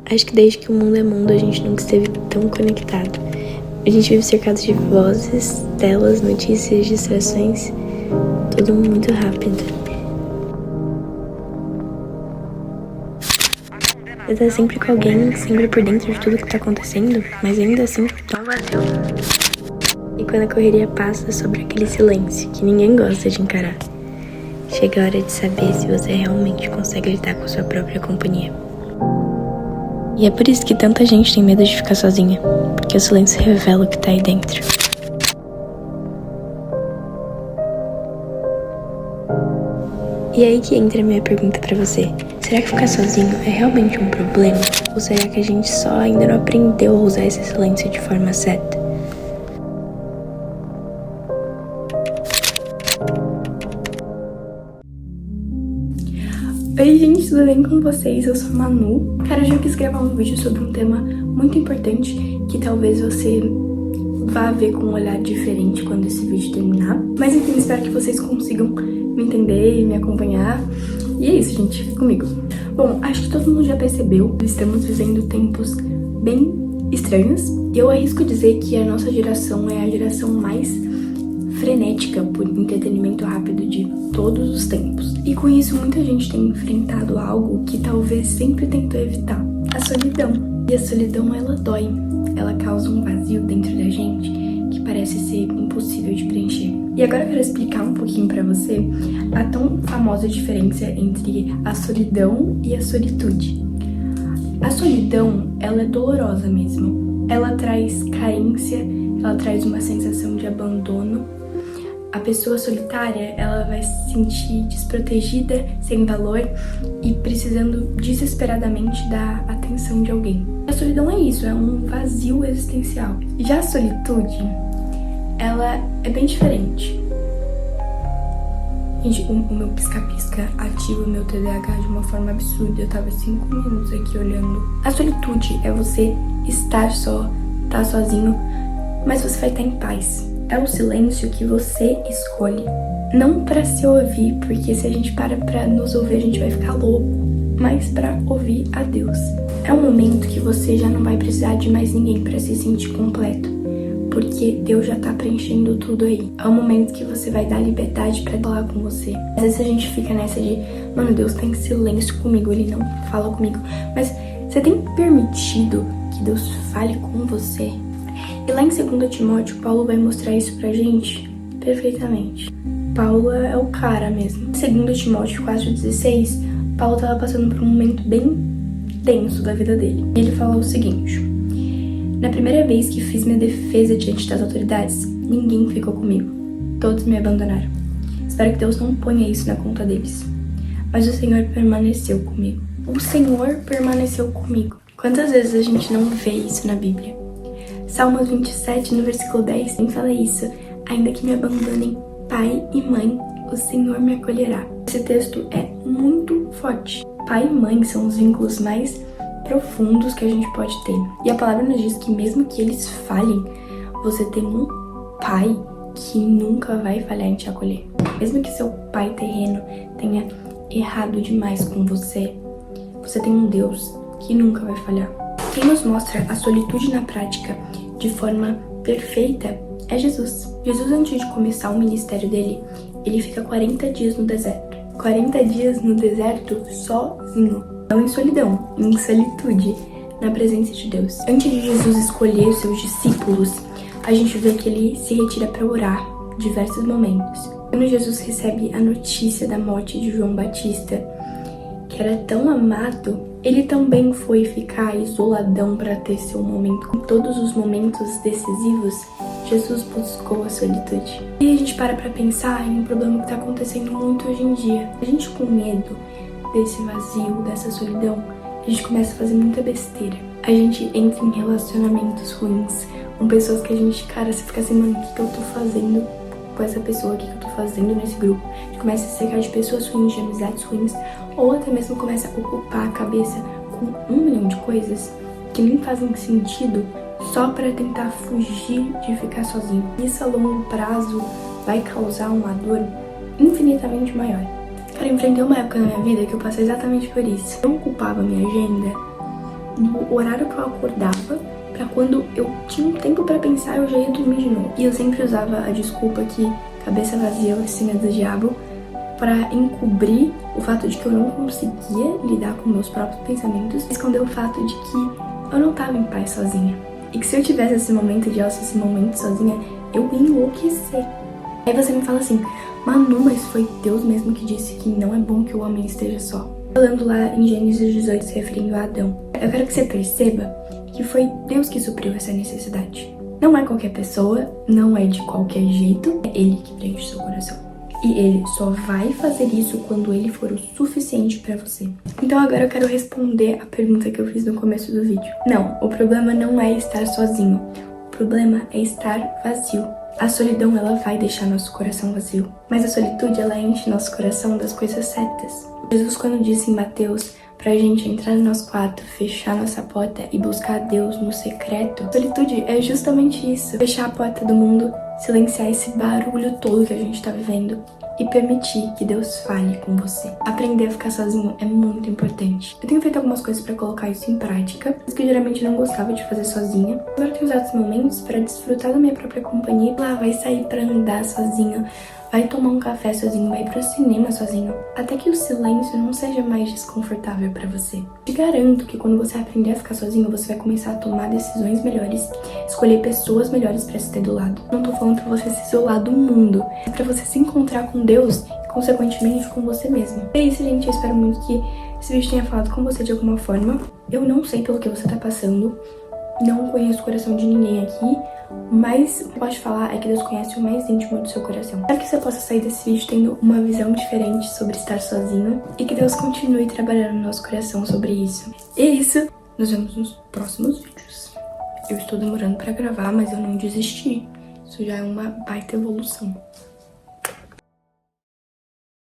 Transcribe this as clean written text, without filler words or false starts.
Acho que desde que o mundo é mundo, a gente nunca esteve tão conectado. A gente vive cercado de vozes, telas, notícias, distrações, tudo muito rápido. Você tá sempre com alguém, sempre por dentro de tudo que tá acontecendo, mas ainda assim tão vazio. E quando a correria passa sobre aquele silêncio que ninguém gosta de encarar, chega a hora de saber se você realmente consegue lidar com sua própria companhia. E é por isso que tanta gente tem medo de ficar sozinha, porque o silêncio revela o que tá aí dentro. E aí que entra a minha pergunta pra você. Será que ficar sozinho é realmente um problema? Ou será que a gente só ainda não aprendeu a usar esse silêncio de forma certa? Oi gente, tudo bem com vocês? Eu sou a Manu. Cara, hoje eu quis gravar um vídeo sobre um tema muito importante que talvez você vá ver com um olhar diferente quando esse vídeo terminar. Mas enfim, espero que vocês consigam me entender e me acompanhar. E é isso, gente, fica comigo. Bom, acho que todo mundo já percebeu, estamos vivendo tempos bem estranhos. E eu arrisco dizer que a nossa geração é a geração mais frenética por entretenimento rápido de todos os tempos. E com isso, muita gente tem enfrentado algo que talvez sempre tentou evitar: a solidão. E a solidão, ela dói. Ela causa um vazio dentro da gente que parece ser impossível de preencher. E agora eu quero explicar um pouquinho pra você a tão famosa diferença entre a solidão e a solitude. A solidão, ela é dolorosa mesmo. Ela traz carência, ela traz uma sensação de abandono. A pessoa solitária, ela vai se sentir desprotegida, sem valor e precisando desesperadamente da atenção de alguém. A solidão é isso, é um vazio existencial. Já a solitude, ela é bem diferente. Gente, o meu pisca-pisca ativa o meu TDAH de uma forma absurda. Eu tava 5 minutos aqui olhando. A solitude é você estar só, estar sozinho, mas você vai estar em paz. É o silêncio que você escolhe. Não pra se ouvir, porque se a gente para pra nos ouvir, a gente vai ficar louco. Mas pra ouvir a Deus. É um momento que você já não vai precisar de mais ninguém pra se sentir completo, porque Deus já tá preenchendo tudo aí. É um momento que você vai dar liberdade pra falar com você. Às vezes a gente fica nessa de, mano, Deus tá em silêncio comigo, Ele não fala comigo. Mas você tem permitido que Deus fale com você? E lá em 2 Timóteo, Paulo vai mostrar isso pra gente perfeitamente. Paulo é o cara mesmo. Em 2 Timóteo 4,16, Paulo tava passando por um momento bem denso da vida dele. Ele fala o seguinte: na primeira vez que fiz minha defesa diante das autoridades, ninguém ficou comigo. Todos me abandonaram. Espero que Deus não ponha isso na conta deles. Mas o Senhor permaneceu comigo. O Senhor permaneceu comigo. Quantas vezes a gente não vê isso na Bíblia? Salmos 27, no versículo 10, nem fala isso. Ainda que me abandonem pai e mãe, o Senhor me acolherá. Esse texto é muito forte. Pai e mãe são os vínculos mais profundos que a gente pode ter. E a palavra nos diz que mesmo que eles falhem, você tem um pai que nunca vai falhar em te acolher. Mesmo que seu pai terreno tenha errado demais com você, você tem um Deus que nunca vai falhar. Quem nos mostra a solitude na prática de forma perfeita é Jesus. Jesus, antes de começar o ministério dele, ele fica 40 dias no deserto. 40 dias no deserto sozinho. Não em solidão, em solitude, na presença de Deus. Antes de Jesus escolher seus discípulos, a gente vê que ele se retira para orar diversos momentos. Quando Jesus recebe a notícia da morte de João Batista, que era tão amado, ele também foi ficar isoladão para ter seu momento. Em todos os momentos decisivos, Jesus buscou a solitude. E a gente para pra pensar em um problema que tá acontecendo muito hoje em dia. A gente com medo desse vazio, dessa solidão, a gente começa a fazer muita besteira. A gente entra em relacionamentos ruins com pessoas que a gente, cara, você fica assim, mano, o que eu tô fazendo com essa pessoa? O que eu tô fazendo nesse grupo? A gente começa a se cercar de pessoas ruins, de amizades ruins, ou até mesmo começa a ocupar a cabeça com 1 milhão de coisas que nem fazem sentido só pra tentar fugir de ficar sozinho. Isso a longo prazo vai causar uma dor infinitamente maior. Cara, eu enfrentei uma época na minha vida que eu passei exatamente por isso. Eu ocupava minha agenda do horário que eu acordava pra quando eu tinha um tempo pra pensar, eu já ia dormir de novo. E eu sempre usava a desculpa que cabeça vazia, oficina do diabo, pra encobrir o fato de que eu não conseguia lidar com meus próprios pensamentos, esconder o fato de que eu não tava em paz sozinha. E que se eu tivesse esse momento de ócio, esse momento sozinha, eu ia enlouquecer. Aí você me fala assim, Manu, mas foi Deus mesmo que disse que não é bom que o homem esteja só. Falando lá em Gênesis 18, se referindo a Adão. Eu quero que você perceba que foi Deus que supriu essa necessidade. Não é qualquer pessoa, não é de qualquer jeito, é Ele que preenche seu coração. E Ele só vai fazer isso quando Ele for o suficiente pra você. Então agora eu quero responder a pergunta que eu fiz no começo do vídeo. Não, o problema não é estar sozinho. O problema é estar vazio. A solidão, ela vai deixar nosso coração vazio. Mas a solitude, ela enche nosso coração das coisas certas. Jesus, quando disse em Mateus pra gente entrar no nosso quarto, fechar nossa porta e buscar Deus no secreto, solitude é justamente isso. Fechar a porta do mundo, silenciar esse barulho todo que a gente tá vivendo e permitir que Deus fale com você. Aprender a ficar sozinho é muito importante. Eu tenho feito algumas coisas pra colocar isso em prática, mas que eu geralmente não gostava de fazer sozinha. Agora eu tenho usado esses momentos pra desfrutar da minha própria companhia. Lá, vai sair pra andar sozinho, vai tomar um café sozinho, vai ir pro cinema sozinho. Até que o silêncio não seja mais desconfortável pra você. Te garanto que quando você aprender a ficar sozinho, você vai começar a tomar decisões melhores, escolher pessoas melhores pra se ter do lado. Não tô falando pra você se isolar do mundo, é pra você se encontrar com Deus e, consequentemente, com você mesmo. É isso, gente. Eu espero muito que esse vídeo tenha falado com você de alguma forma. Eu não sei pelo que você tá passando, não conheço o coração de ninguém aqui, mas o que eu posso falar é que Deus conhece o mais íntimo do seu coração. Espero que você possa sair desse vídeo tendo uma visão diferente sobre estar sozinho e que Deus continue trabalhando no nosso coração sobre isso. E é isso, nos vemos nos próximos vídeos. Eu estou demorando pra gravar, mas eu não desisti. Isso já é uma baita evolução.